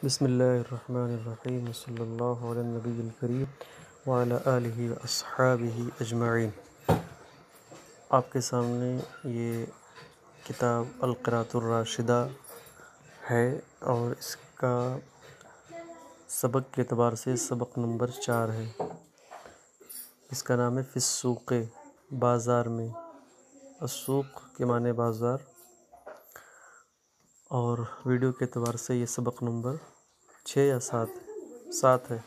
بسم اللہ الرحمن الرحیم صلی اللہ علیہ النبی الکریم وعلی آلہ واصحابہ اجمعین۔ آپ کے سامنے یہ کتاب القراءۃ الراشدہ ہے اور اس کا سبق کے اعتبار سے سبق نمبر 4 ہے۔ اس کا نام ہے فی السوق، بازار میں۔ السوق کے معنی بازار، اور ویڈیو کے اعتبار سے یہ سبق نمبر 6 یا 7 ہے۔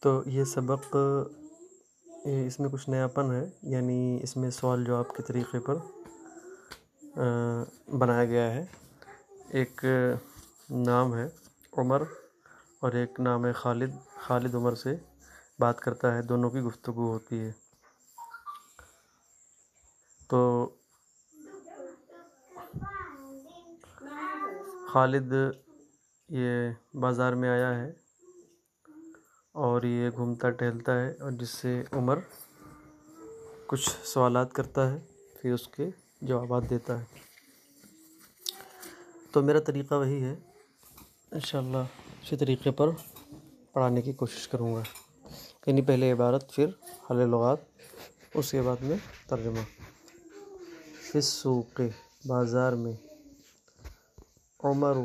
تو یہ سبق اس میں کچھ نیاپن ہے، یعنی اس میں سوال جواب کے طریقے پر بنایا گیا ہے۔ ایک نام ہے عمر اور ایک نام ہے خالد۔ خالد عمر سے بات کرتا ہے، دونوں کی گفتگو ہوتی ہے۔ تو خالد یہ بازار میں آیا ہے اور یہ گھومتا ٹہلتا ہے، اور جس سے عمر کچھ سوالات کرتا ہے، پھر اس کے جوابات دیتا ہے۔ تو میرا طریقہ وہی ہے، انشاءاللہ اسی طریقے پر پڑھانے کی کوشش کروں گا، یعنی پہلے عبارت پھر حل لغات، اس کے بعد میں ترجمہ۔ فی السوق، بازار میں۔ عمر،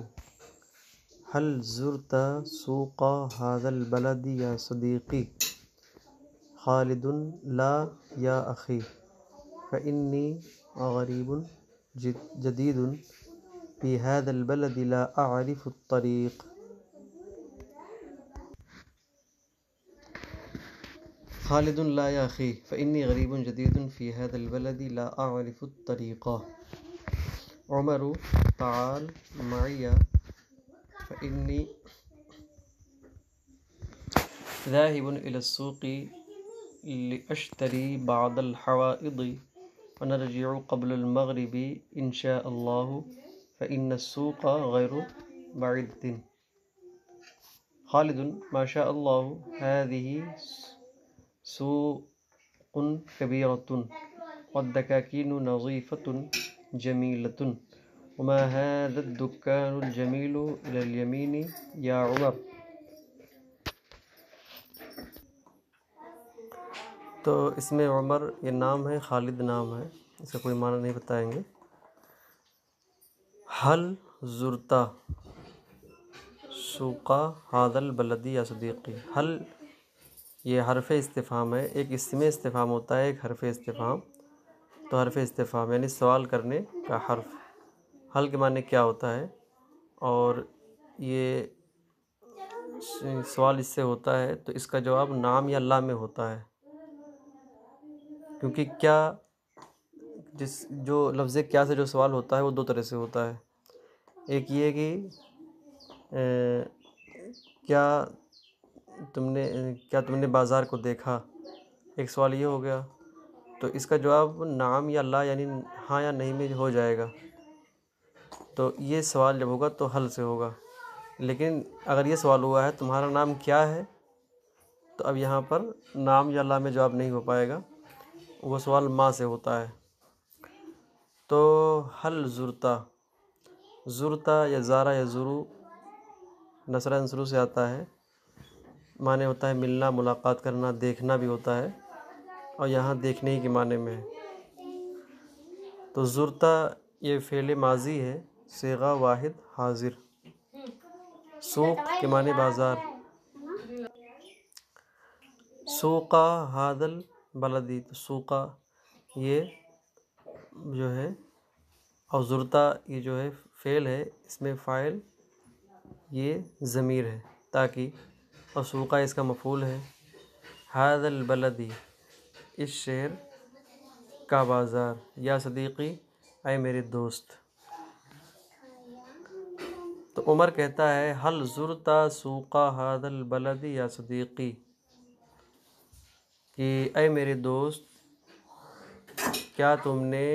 هل زرت سوق هذا البلد یا صدیقی؟ خالد، لا یا اخی، فإنی غریب جدید فی هذا البلد لا اعرف الطریق۔ خالد، لا یا اخی، فإنی غریب جدید فی هذا البلد لا اعرف الطریق۔ عمر، تعال معی فإنی ذاہب إلی السوق لأشتری بعض الحوائض ونرجع قبل المغرب إن شاء الله فإن السوق غیر بعید۔ خالد، ما شاء الله هذه سوق كبيرة والدكاكين نظيفة جميلة، وما هذا الدكان الجميل إلى اليمين يا عمر؟ تو اس میں عمر یہ نام ہے، خالد نام ہے، اس کا کوئی معنی نہیں بتائیں گے۔ حل زرتا سوق هذا البلد یا صدیقی۔ حل یہ حرف استفہام ہے، ایک اسم استفہام ہوتا ہے، ایک حرف استفہام۔ تو حرف استفہام یعنی سوال کرنے کا حرف۔ حل کے معنی کیا ہوتا ہے، اور یہ سوال اس سے ہوتا ہے تو اس کا جواب نام یا لا میں ہوتا ہے، کیونکہ کیا جو لفظ کیا سے جو سوال ہوتا ہے وہ دو طرح سے ہوتا ہے۔ ایک یہ کہ کیا تم نے بازار کو دیکھا، ایک سوال یہ ہو گیا، تو اس کا جواب نعم یا لا یعنی ہاں یا نہیں میں ہو جائے گا۔ تو یہ سوال جب ہوگا تو حل سے ہوگا، لیکن اگر یہ سوال ہوا ہے تمہارا نام کیا ہے، تو اب یہاں پر نام یا لا میں جواب نہیں ہو پائے گا، وہ سوال ما سے ہوتا ہے۔ تو حل زرتا، زرتا یا زارا یا زرو نصرہ انصرو سے آتا ہے، معنی ہوتا ہے ملنا، ملاقات کرنا، دیکھنا بھی ہوتا ہے، اور یہاں دیکھنے ہی کے معنی میں ہے۔ تو زرتا یہ فعل ماضی ہے، صیغہ واحد حاضر۔ سوق کے معنی بازار۔ سوقا هذا البلد، تو سوقا یہ جو ہے، اور زرتا یہ جو ہے فعل ہے، اس میں فاعل یہ ضمیر ہے تاکہ، اور سوقا اس کا مفعول ہے۔ هذا البلد اس شہر کا بازار، یا صدیقی اے میرے دوست۔ تو عمر کہتا ہے حل زرتا سوق هذا البلد یا صدیقی، کہ اے میرے دوست کیا تم نے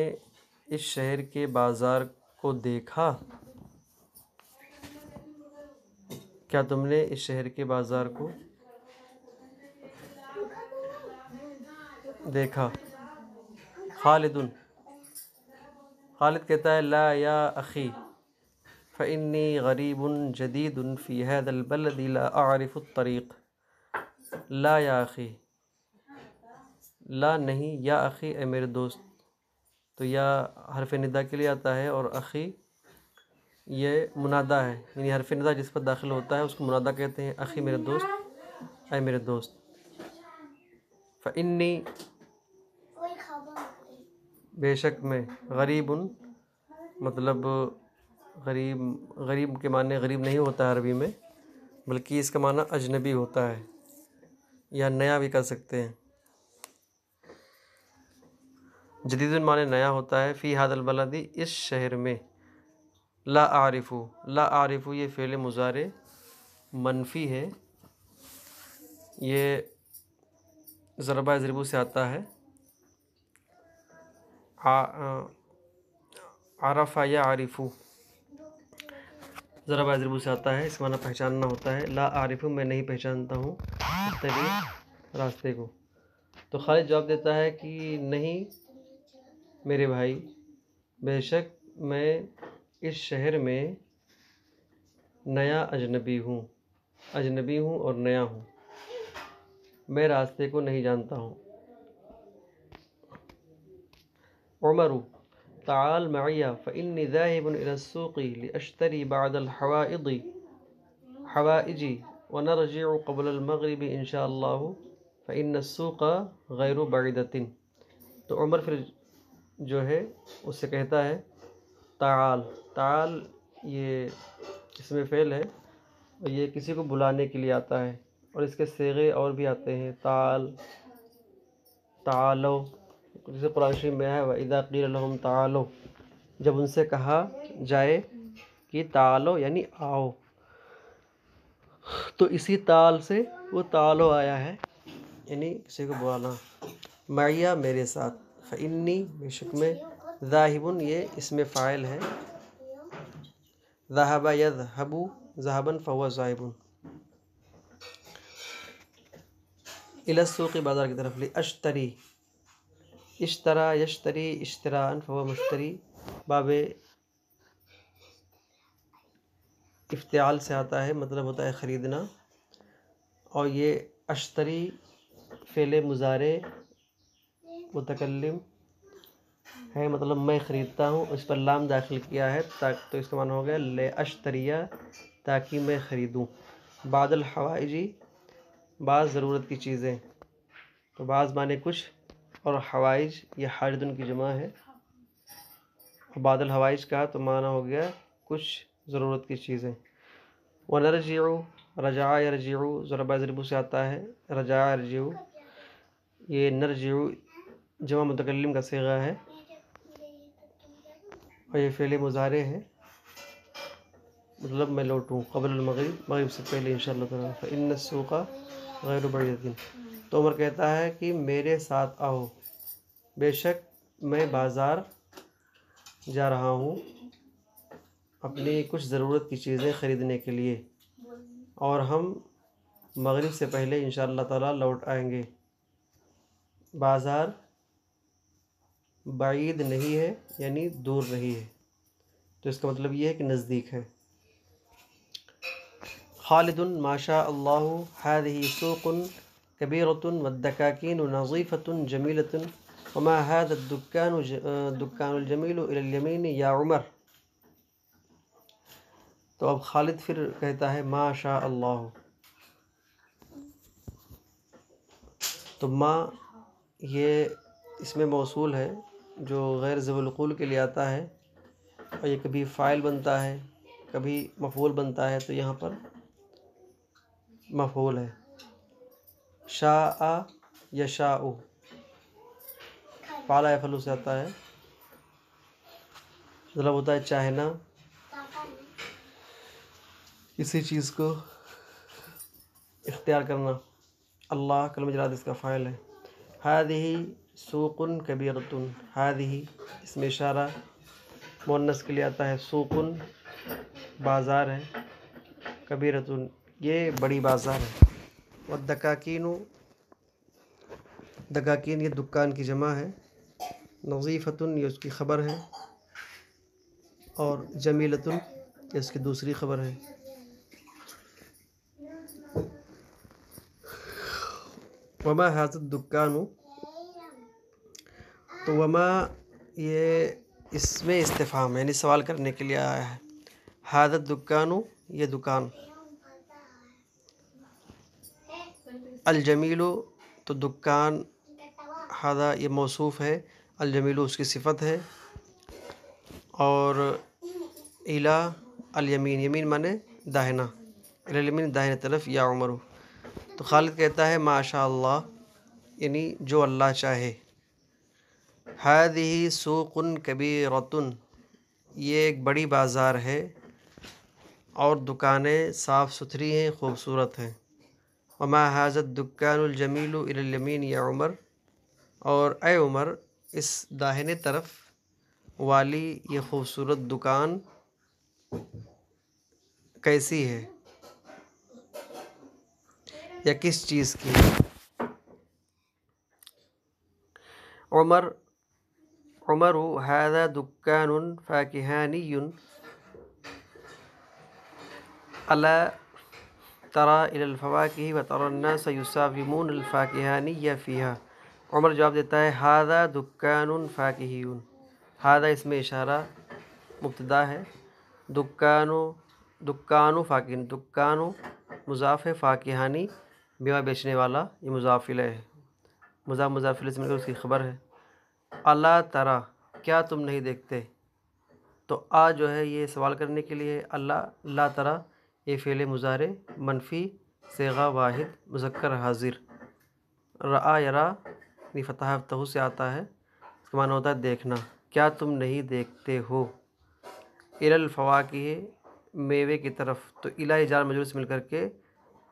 اس شہر کے بازار کو دیکھا؟ کیا تم نے اس شہر کے بازار کو دیکھا؟ خالد خالد کہتا ہے لا یا اخی فإنی غریب جدید فی هذا البلد لا اعرف الطریق. لا یا اخی، لا نہیں، یا اخی اے میرے دوست. تو یا حرف ندا کے لیے آتا ہے اور اخی یہ منادا ہے، یعنی حرف ندا جس پر داخل ہوتا ہے اس کو منادا کہتے ہیں. اخی میرے دوست، اے میرے دوست. فإنی بے شک میں، غریب مطلب غریب کے معنی غریب نہیں ہوتا ہے عربی میں، بلکہ اس کا معنی اجنبی ہوتا ہے یا نیا بھی کر سکتے ہیں. جدید معنی نیا ہوتا ہے. فی ھذا البلد اس شہر میں. لا اعرف، لا اعرف یہ فعل مضارع منفی ہے، یہ ضربہ ضربو سے آتا ہے. عرف یعرف ضربہ ضربو سے آتا ہے، اس معنی پہچاننا ہوتا ہے. لا اعرف میں نہیں پہچانتا ہوں الطریق راستے کو. تو خالد جواب دیتا ہے کہ نہیں میرے بھائی، بے شک میں اس شہر میں نیا اجنبی ہوں اور نیا ہوں، میں راستے کو نہیں جانتا ہوں. عمر تعال معي فإني ذاهب إلى السوق لأشتري بعض حوائج ونرجع قبل المغرب إن شاء الله فإن السوق غير بعيدة. تو عمر پھر جو ہے اس سے کہتا ہے تعال. تعال یہ اس میں فعل ہے اور یہ کسی کو بلانے کے لیے آتا ہے، اور اس کے صیغے اور بھی آتے ہیں. تعال، تعالو، جیسے قرآن شریف میں ہے وَإِذَا قِيلَ لَهُمْ تَعَالَوْا، جب ان سے کہا جائے کہ تعالو یعنی آؤ. تو اسی تعال سے وہ تعالو آیا ہے، یعنی کسی کو بلانا. معیہ میرے ساتھ، فإنی بے شک میں، ذاہب یہ اسم فاعل ہے. ذہب یذہب ذہبا فہو ذاہب. الی السوق بازار کی طرف. لاشتری اشترا یشتری اشتراء فہو مشتری، باب افتعال سے آتا ہے، مطلب ہوتا ہے خریدنا. اور یہ اشتری فعل مضارع متکلم ہے، مطلب میں خریدتا ہوں. اس پر لام داخل کیا ہے تو اس کا معنی ہو گیا لاشتریہ، تاکہ میں خریدوں. بعض الحوائج بعض ضرورت کی چیزیں. تو بعض معنی کچھ، اور حوائج یہ حاجتن کی جمع ہے. بعض الحوائج کا تو معنی ہو گیا کچھ ضرورت کی چیزیں. ونرجع رجع یرجع ضربہ ضربو سے آتا ہے. رجع یرجع یہ نرجع جمع متکلم کا صیغہ ہے اور یہ فعل مضارع ہے، مطلب میں لوٹوں قبل المغرب، مغرب سے پہلے انشاءاللہ تعالی. فإن السوق غیر بعیدۃ. تو عمر کہتا ہے کہ میرے ساتھ آؤ، بے شک میں بازار جا رہا ہوں اپنی کچھ ضرورت کی چیزیں خریدنے کے لیے، اور ہم مغرب سے پہلے انشاءاللہ تعالی لوٹ آئیں گے. بازار بعید نہیں ہے یعنی دور نہیں ہے، تو اس کا مطلب یہ ہے کہ نزدیک ہے. خالد ما شاء اللہ هذه سوق كبيرة والدكاكين نظيفة جميلة وما هذا الدكان الجميل إلى اليمين يا عمر. تو اب خالد پھر کہتا ہے ما شاء اللہ. تو ما یہ اس میں موصول ہے جو غیر ذوی القول کے لیے آتا ہے، اور یہ کبھی فاعل بنتا ہے کبھی مفعول بنتا ہے. تو یہاں پر مفعول ہے. شاء یشاء فعل یفعل سے آتا ہے، مطلب ہوتا ہے چاہنا، کسی چیز کو اختیار کرنا. اللہ کلمہ جلالہ اس کا فاعل ہے. هذه سوق کبیرۃ، هذه اس میں اشارہ مؤنث کے لیے آتا ہے. سوق بازار ہے، کبیرۃ یہ بڑی بازار ہے. والدکاکین دکاکین یہ دکان کی جمع ہے. نظیفتن یہ اس کی خبر ہے، اور جمیلتن یہ اس کی دوسری خبر ہے۔ وما ھذا الدکان، تو وما یہ اس میں استفہام یعنی سوال کرنے کے لیے آیا ہے۔ ھذا الدکان یہ دکان، الجمیل تو دکان، ھذا یہ موصوف ہے، الجمیل اس کی صفت ہے، اور الی الیمین، یمین مانے داہنا، الی الیمین داہنے طرف، یا عمر۔ تو خالد کہتا ہے ما شاء اللہ یعنی جو اللہ چاہے۔ ھذہ سوق کبیرۃ یہ ایک بڑی بازار ہے، اور دکانیں صاف ستھری ہیں، خوبصورت ہیں۔ وما ھذا الدکان الجمیل الی الیمین یا عمر، اور اے عمر اس داہنے طرف والی یہ خوبصورت دکان کیسی ہے یا کس چیز کی ہے؟ عمر ھذا دکان فاکہانی الا تری الی الفواکہ وتری الناس یساومون الفاکہانی فیہا۔ عمر جواب دیتا ہے ھذا دکان فاکہی، ھذا اس میں اشارہ مبتدا ہے، دکان فاکہین، دکان مضاف ہے، فاکہانی میوہ بیچنے والا، یہ مضاف الیہ ہے، مضاف الیہ سے مل کر اس کی خبر ہے۔ الا تری کیا تم نہیں دیکھتے، تو آ جو ہے یہ سوال کرنے کے لیے، اللہ لا تری یہ فعل مضارع منفی صیغہ واحد مذکر حاضر، رأى یرا یعنی فتح تہو سے آتا ہے، اس کا معنی ہوتا ہے دیکھنا، کیا تم نہیں دیکھتے ہو، الی الفواکہ میوے کی طرف، تو الی جار مجرور سے مل کر کے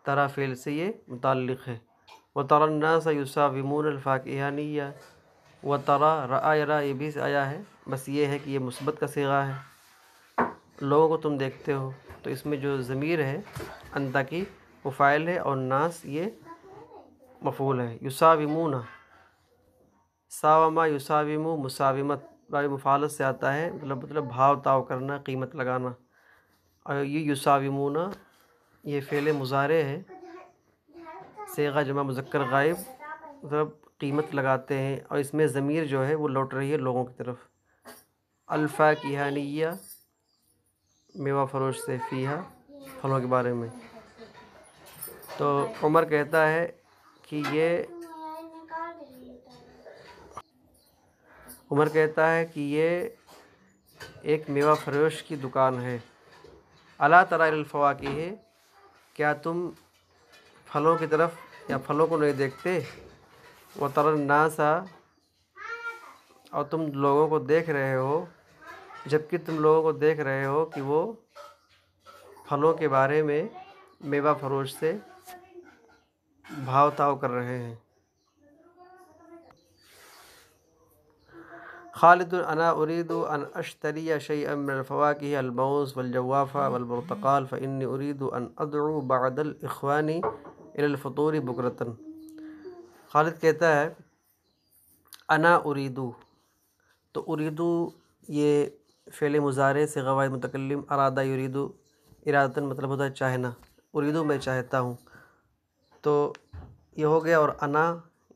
تری فعل سے یہ متعلق ہے۔ وتری الناس یساومون الفاکہانیہ، وتری رأى یرا یہ بھی آیا ہے، بس یہ ہے کہ یہ مثبت کا صیغہ ہے، لوگوں کو تم دیکھتے ہو، تو اس میں جو ضمیر ہے انت کی وہ فاعل ہے، اور ناس یہ مفعول ہے۔ یساومون ساوما یساوم مساومت باب مفعالت سے آتا ہے، مطلب بھاؤ تاؤ کرنا، قیمت لگانا، اور یہ یساومون یہ فعل مضارع ہے، صیغہ جمع مذکر غائب، مطلب قیمت لگاتے ہیں، اور اس میں ضمیر جو ہے وہ لوٹ رہی ہے لوگوں کی طرف۔ الفاکہانیہ میوہ فروش سے، فیہا پھلوں کے بارے میں۔ تو عمر کہتا ہے کہ یہ ایک میوہ فروش کی دکان ہے۔ الا تری الی الفواکہ کیا تم پھلوں کی طرف یا پھلوں کو نہیں دیکھتے، وتری الناس اور تم لوگوں کو دیکھ رہے ہو، جبکہ تم لوگوں کو دیکھ رہے ہو کہ وہ پھلوں کے بارے میں میوہ فروش سے بھاؤ تاؤ کر رہے ہیں۔ خالد انا اريد ان اشتري شيئا من الفواكه الموز والجوافة والبرتقال فاني اريد ان ادعو بعض الاخوان الى الفطور بكرة۔ خالد کہتا ہے انا اریدو، تو اریدو یہ فعل مضارع صیغہ واحد متکلم، ارادہ یریدو ارادتاً مطلب ہوتا ہے چاہنا، اریدو میں چاہتا ہوں، تو یہ ہو گیا، اور انا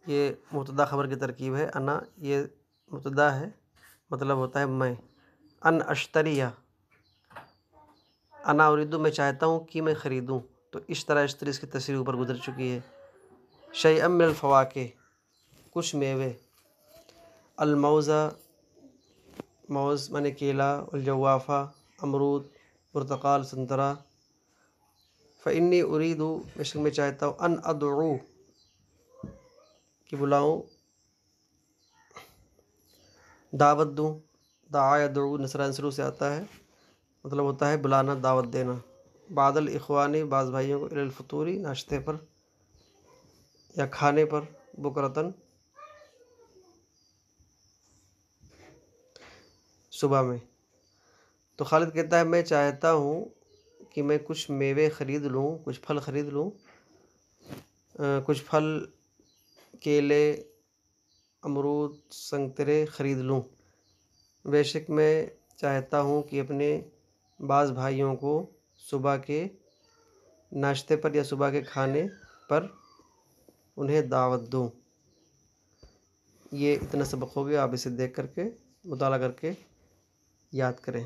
یہ مبتدا خبر کی ترکیب ہے، انا یہ مبتدا ہے، مطلب ہوتا ہے میں، ان اشتریہ انا اریدو میں چاہتا ہوں کہ میں خریدوں، تو اشتری اس کی تفسیر اوپر گزر چکی ہے۔ شیئا من الفواکہ کچھ میوے، الموز موز مانے کیلا، الجوافہ امرود، پرتقال سنترا، فانی اريد بے شک میں چاہتا ہوں، ان ادعو کہ بلاؤں، دعوت دوں، دعا یدعو نصرہ شروع سے آتا ہے، مطلب ہوتا ہے بلانا، دعوت دینا، بعض الاخوانی بعض بھائیوں کو، الی الفطوری ناشتے پر یا کھانے پر، بکرتن صبح میں۔ تو خالد کہتا ہے میں چاہتا ہوں کہ میں کچھ میوے خرید لوں، کچھ پھل خرید لوں، کچھ پھل کیلے امرود سنترے خرید لوں۔ بے شک میں چاہتا ہوں کہ اپنے بعض بھائیوں کو صبح کے ناشتے پر یا صبح کے کھانے پر انہیں دعوت دوں۔ یہ اتنا سبق ہو گیا، آپ اسے دیکھ کر کے مطالعہ کر کے یاد کریں۔